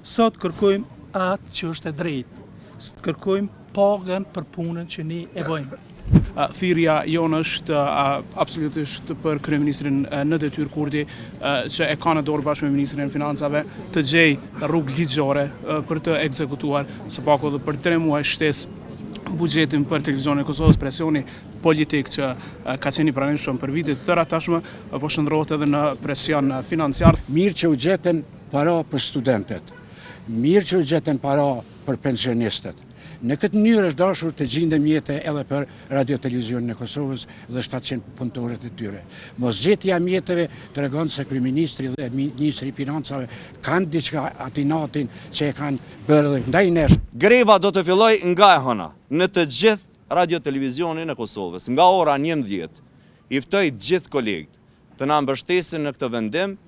Sot kërkojmë atë që është e drejtë. Kërkojmë pagën për punën që ne e bëjmë. Thirrja jonë është absolutisht për kryeministrin në detyrë Kurti që e ka në dorë bashkë me ministrin e financave të gjej rrugë ligjore për të ekzekutuar së paku dhe për 3 muaj shtesë buxhetin për televizionin e Kosovës. Presioni politik që ka qenë i pranishëm për vitet të tëra tashmë po shndrohet edhe në presion financiar. Mirë që u gjeten para për studentët, mirë që u gjeten para për pensionistët. Në këtë mënyrë është dashur të gjindem jetë edhe për radio-televizionin e Kosovës dhe 700 punëtorët e tyre. Mos gjetja mjetëve tregon se kryeministri dhe ministri i financave kanë diçka atinatin që e kanë bërë ndaj nesh. Greva do të filloj nga e hëna në të gjithë radio-televizionin e Kosovës, nga ora 11. I ftoj gjithë kolegët të na mbështesin në këtë vendim